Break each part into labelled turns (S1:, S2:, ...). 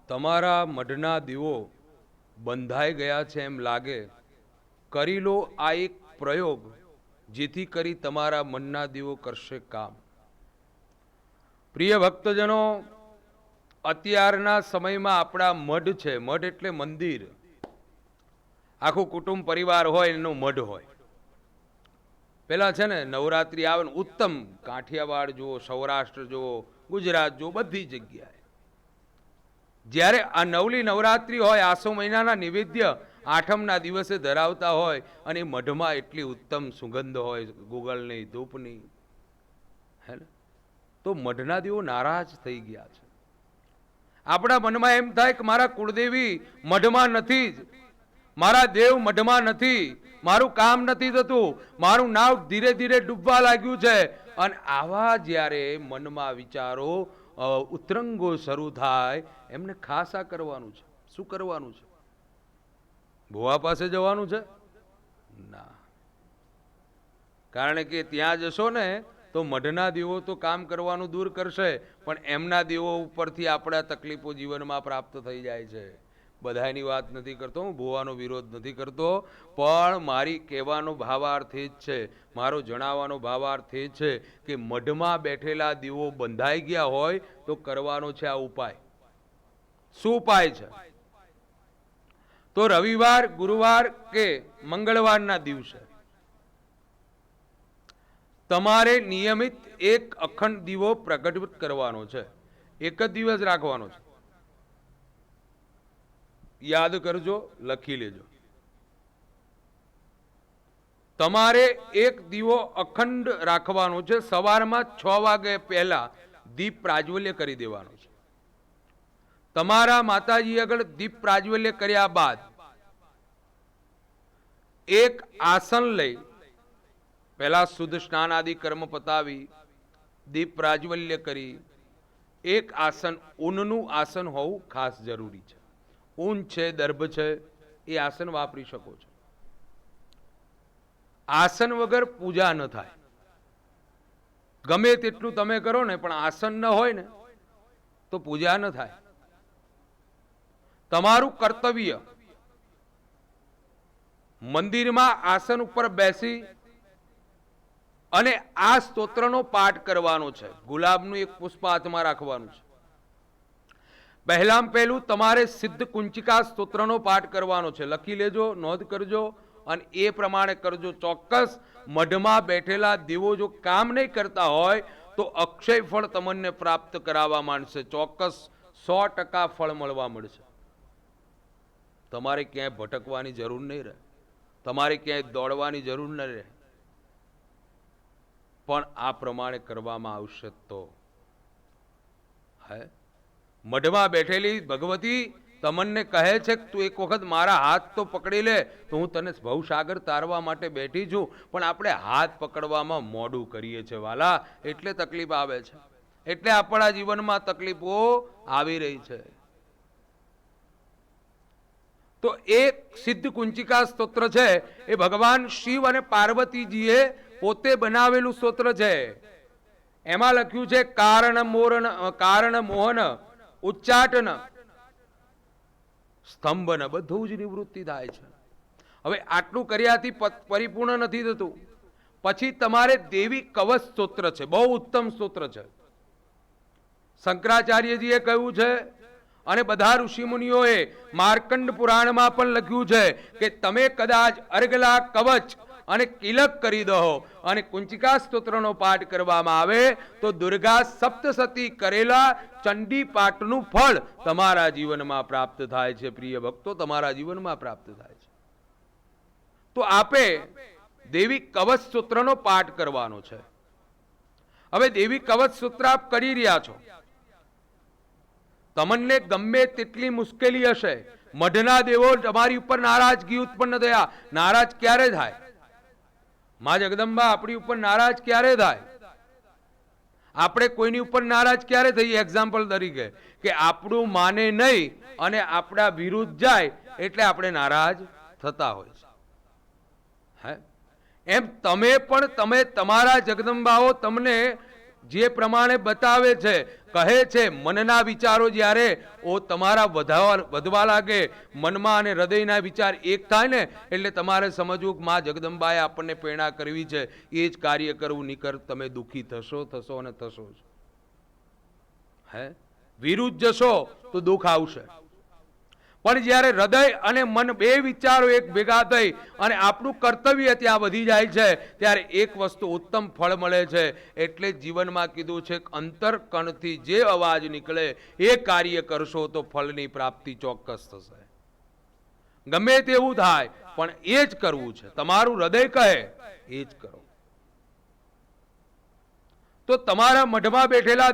S1: તમારા મઢના દીવો બંધાઈ ગયા છે એમ લાગે, કરી લો આ એક પ્રયોગ, જેથી કરી તમારા મનના દીવો કરશે કામ. પ્રિય ભક્તજનો, અત્યારના સમયમાં આપણા મઢ છે, મઢ એટલે મંદિર, આખું કુટુંબ પરિવાર હોય એનો મઢ હોય. પેલા છે ને નવરાત્રી આવે ને ઉત્તમ, કાઠિયાવાડ જુઓ, સૌરાષ્ટ્ર જુઓ, ગુજરાત જુઓ, બધી જગ્યાએ જ્યારે આ નવલી નવરાત્રી હોય, આસો મહિનાના નિવેદ્ય આઠમના દિવસે ધરાવતા હોય અને મઢમાં એટલી ઉત્તમ સુગંધ હોય ગુગળની, ધૂપની, હે ને, તો મઢના દેવો નારાજ થઈ ગયા છે. આપણા મનમાં એમ થાય કે મારા કુળદેવી મઢમાં નથી જ, મારા દેવ મઢમાં નથી, મારું કામ નથી થતું, મારું નાવ ધીરે ધીરે ડૂબવા લાગ્યું છે. અને આવા જ્યારે મનમાં વિચારો ઉતરંગો શરૂ થાય, એમને ખાસ આ કરવાનું છે. શું કરવાનું છે? ભુવા પાસે જવાનું છે? ના, કારણ કે ત્યાં જશો ને તો મઢના દેવો તો કામ કરવાનું દૂર કરશે, પણ એમના દેવો ઉપરથી આપણા તકલીફો જીવનમાં પ્રાપ્ત થઈ જાય છે. બધાની વાત નથી કરતો, હું ભુવાનો વિરોધ નથી કરતો, પણ મારી કહેવાનો ભાવાર્થ એ જ છે, મારો જણાવવાનો ભાવાર્થ એ છે કે મઢમાં બેઠેલા દીવો બંધાઈ ગયા હોય તો કરવાનો છે આ ઉપાય. શું ઉપાય છે? તો રવિવાર, ગુરુવાર કે મંગળવારના દિવસે તમારે નિયમિત એક અખંડ દીવો પ્રગટ કરવાનો છે. એક જ દિવસ રાખવાનો છે. યાદ કરજો, લખી લેજો. તમારે એક દીવો અખંડ રાખવાનો છે. સવારમાં 6 વાગે પહેલા દીપ પ્રાજ્વલ્ય કરી દેવાનો છે. તમારા માતાજી આગળ દીપ પ્રાજ્વલ્ય કર્યા બાદ એક આસન લઈ, પહેલા શુદ્ધ સ્નાન આદિ કર્મ પતાવી, દીપ પ્રાજ્વલ્ય કરી, એક આસન, ઊનનું આસન હોવું ખાસ જરૂરી છે. ઊન છે, દર્ભ છે, એ આસન વાપરી શકો છો. આસન વગર પૂજા ન થાય. ગમે તેટલું તમે કરો ને, પણ આસન ન હોય ને તો પૂજા ન થાય. તમારું કર્તવ્ય મંદિરમાં આસન ઉપર બેસી અને આ સ્તોત્રનો પાઠ કરવાનો છે. ગુલાબનું એક પુષ્પ હાથમાં રાખવાનું છે. પહેલું તમારે સિદ્ધ કુંચિકા સ્તોત્રનો પાઠ કરવાનો છે. લખી લેજો, નોંધ કરજો અને એ પ્રમાણે કરજો. ચોક્કસ મઢમાં બેઠેલા દેવો જો કામ નહીં કરતા હોય તો અક્ષય ફળ તમને પ્રાપ્ત કરાવવા માંડશે. ચોક્કસ 100% ફળ મળવા મળશે. તમારે ક્યાંય ભટકવાની જરૂર નહીં રહે, તમારે ક્યાંય દોડવાની જરૂર ન રહે. પણ આ પ્રમાણે કરવામાં આવશે તો હે મઢમાં બેઠેલી ભગવતી તમને કહે છે કે તું એક વખત મારા હાથ તો પકડી લે, તો હું તને ભવસાગર તારવા માટે બેઠી છું. પણ આપણે હાથ પકડવામાં મોડું કરીએ છીએ વાલા, એટલે તકલીફ આવે છે, એટલે આપણા જીવનમાં તકલીફો આવી રહી છે. તો એક સિદ્ધ કુંચિકા સ્તોત્ર છે, એ ભગવાન શિવ અને પાર્વતીજીએ પોતે બનાવેલું સ્તોત્ર છે. એમાં લખ્યું છે કારણ મોહન ઉચ્ચાટન સ્તંભન, બધું જ નિવૃત્તિ થાય છે. હવે આટલું કર્યાથી પરિપૂર્ણ નથી થતું. પછી તમારે દેવી કવચ સ્તોત્ર છે, બહુ ઉત્તમ સ્તોત્ર છે. શંકરાચાર્યજીએ કહ્યું છે અને બધા ઋષિમુનિઓએ માર્કંડ પુરાણમાં પણ લખ્યું છે કે તમે કદાચ અર્ગલા કવચ અને કિલક કરી દો અને કુંચિકા સ્તોત્રનો પાઠ કરવામાં આવે તો દુર્ગા સપ્તસતી કરેલા ચંડી પાઠનું ફળ તમારા જીવનમાં પ્રાપ્ત થાય છે. પ્રિય ભક્તો, તમારા જીવનમાં પ્રાપ્ત થાય છે. તો આપે દેવી કવચ સ્તોત્રનો પાઠ કરવાનો છે. હવે દેવી કવચ સ્તોત્ર આપ કરી રહ્યા છો, તમને ગમે તેટલી મુશ્કેલી હશે, મઢના દેવો તમારી ઉપર નારાજગી ઉત્પન્ન થયા. નારાજ ક્યારે થાય? માં જગદંબા આપણી ઉપર નારાજ ક્યારે થાય? આપણે કોઈની ઉપર નારાજ ક્યારે થઈએ? એક્ઝામ્પલ તરીકે કે આપણું માને નહીં અને આપણા વિરુદ્ધ જાય એટલે આપણે નારાજ થતા હોય છે. હે એમ તમે પણ તમારા જગદંબાઓ તમને જે પ્રમાણે બતાવે છે, કહે છે મનના વિચારો જ્યારે તમારા વધવા લાગે, મનમાં અને હૃદયના વિચાર એક થાય ને, એટલે તમારે સમજવું કે માં જગદંબાએ આપણને પ્રેરણા કરવી છે, એ જ કાર્ય કરવું, નીકર તમે દુઃખી થશો અને થશો જ. હે વિરુદ્ધ જશો તો દુઃખ આવશે. પણ જ્યારે હૃદય અને મન બે વિચારો એક ભેગા થઈ અને આપણું કર્તવ્ય ત્યાં વધી જાય છે, ત્યારે એક વસ્તુ ઉત્તમ ફળ મળે છે. એટલે જીવનમાં કીધું છે કે અંતરકણથી જે અવાજ નીકળે એ કાર્ય કરશો તો ફળની પ્રાપ્તિ ચોક્કસ થશે. ગમે તેવું થાય પણ એ જ કરવું છે, તમારું હૃદય કહે એ જ કરો. તો તમારા મઢમાં બેઠેલા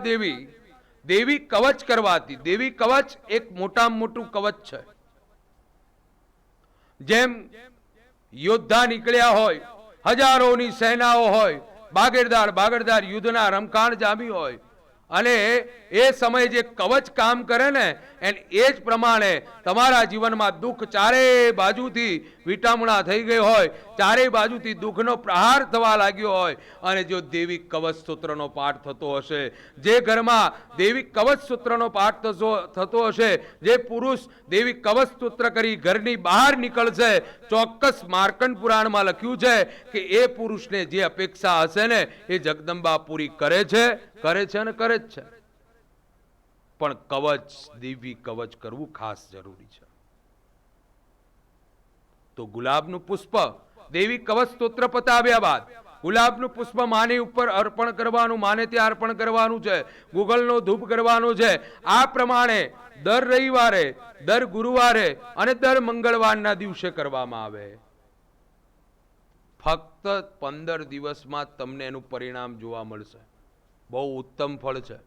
S1: દેવી કવચ કરવાથી, દેવી કવચ એક મોટામાં મોટું કવચ છે. જેમ યોદ્ધા નીકળ્યા હોય, હજારોની સેનાઓ હોય, બાગેરદાર યુદ્ધના રમખાણ જામી હોય, અને એ સમયે જે કવચ કામ કરે ને એ જ પ્રમાણે તમારા જીવનમાં દુઃખ ચારે બાજુથી વિટામણા થઈ ગઈ હોય, ચારે બાજુથી દુઃખનો પ્રહાર થવા લાગ્યો હોય, અને જો દેવી કવચ સૂત્રનો પાઠ થતો હશે, જે ઘરમાં દેવી કવચ સૂત્રનો પાઠ થતો હશે, જે પુરુષ દેવી કવચ સૂત્ર કરી ઘરની બહાર નીકળશે, ચોક્કસ માર્કંડ પુરાણમાં લખ્યું છે કે એ પુરુષને જે અપેક્ષા હશે ને એ જગદંબા પૂરી કરે છે અને કરે જ છે. પણ કવચ, દેવી કવચ કરવું ખાસ જરૂરી છે. તો ગુલાબનું પુષ્પ, દેવી કવચ સ્તોત્ર પતાવ્યા બાદ ગુલાબનું પુષ્પ માની ઉપર અર્પણ કરવાનું, માને ત્યાં અર્પણ કરવાનું છે, ગુગલનો ધૂપ કરવાનું છે. આ પ્રમાણે દર રવિવારે, દર ગુરુવારે અને દર મંગળવારના દિવસે કરવામાં આવે. ફક્ત 15 દિવસમાં તમને એનું પરિણામ જોવા મળશે. બહુ ઉત્તમ ફળ છે.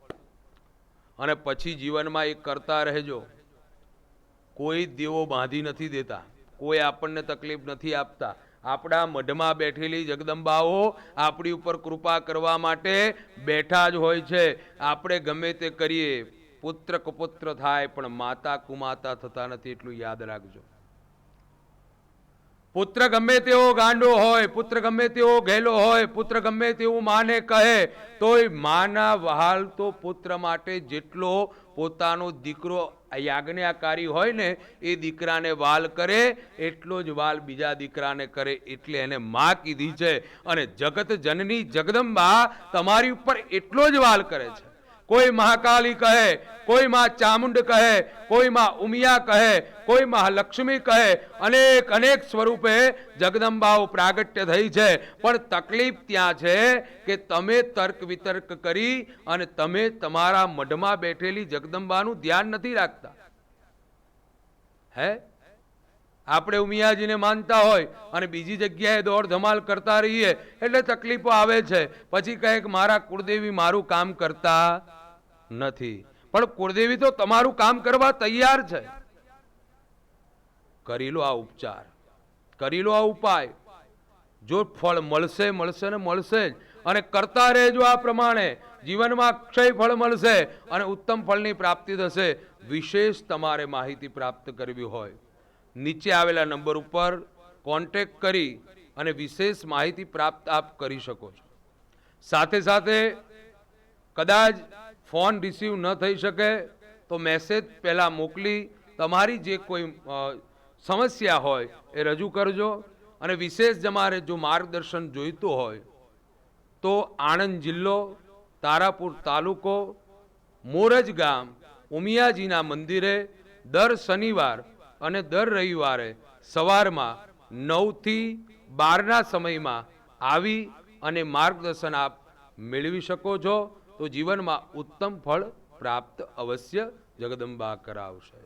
S1: અને પછી જીવનમાં એ કરતા રહેજો. કોઈ દેવો બાંધી નથી દેતા, કોઈ આપણને તકલીફ નથી આપતા. આપણા મઢમાં બેઠેલી જગદંબાઓ આપણી ઉપર કૃપા કરવા માટે બેઠા જ હોય છે. આપણે ગમે તે કરીએ, પુત્ર કુપુત્ર થાય પણ માતા કુમાતા થતા નથી, એટલું યાદ રાખજો. પુત્ર ગમે તેવો ગાંડો હોય, પુત્ર ગમે તેવો ઘેલો હોય, પુત્ર ગમે તેવું માને કહે, તોય માના વહાલ તો પુત્ર માટે જેટલો પોતાનો દીકરો યાજ્ઞાકારી હોય ને એ દીકરાને વાલ કરે એટલો જ વાલ બીજા દીકરાને કરે. એટલે એને માં કીધી છે. અને જગત જનની જગદંબા તમારી ઉપર એટલો જ વાલ કરે છે. કોઈ મહાકાલી કહે, કોઈ માં ચામુંડ કહે, કોઈ માં ઉમિયા કહે, કોઈ મહાલક્ષ્મી કહે, અનેક સ્વરૂપે જગદંબાઓ પ્રાગટ્ય થઈ છે. પણ તકલીફ ત્યાં છે કે તમે તર્ક વિતર્ક કરી અને તમે તમારા મઢમાં બેઠેલી જગદંબાનું ધ્યાન નથી રાખતા. હે આપણે ઉમિયાજીને માનતા હોય અને બીજી જગ્યાએ દોડ ધમાલ કરતા રહીએ એટલે તકલીફો આવે છે. પછી કહે કે મારા કુળદેવી મારું કામ કરતા નથી. પણ કુળદેવી તો તમારું કામ કરવા તૈયાર છે. કરી લો આ ઉપચાર, કરી લો આ ઉપાય, જો ફળ મળશે ને મળશે જ. અને કરતા રહેજો આ પ્રમાણે, જીવનમાં અક્ષય ફળ મળશે અને ઉત્તમ ફળની પ્રાપ્તિ થશે. વિશેષ તમારે માહિતી પ્રાપ્ત કરવી હોય, નીચે આવેલા નંબર ઉપર કોન્ટેક્ટ કરી અને વિશેષ માહિતી પ્રાપ્ત આપ કરી શકો છો. સાથે સાથે કદાચ ફોન રિસીવ ન થઈ શકે તો મેસેજ પહેલા મોકલી તમારી જે કોઈ સમસ્યા હોય એ રજૂ કરજો. અને વિશેષ તમારે જો માર્ગદર્શન જોઈતું હોય તો આણંદ જિલ્લો, તારાપુર તાલુકો, મોરજ ગામ, ઉમિયાજીના મંદિરે દર શનિવાર અને દર રવિવારે સવારમાં 9 થી 12ના સમયમાં આવી અને માર્ગદર્શન આપ મેળવી શકો છો. તો જીવનમાં ઉત્તમ ફળ પ્રાપ્ત અવશ્ય જગદંબા કરાવશે.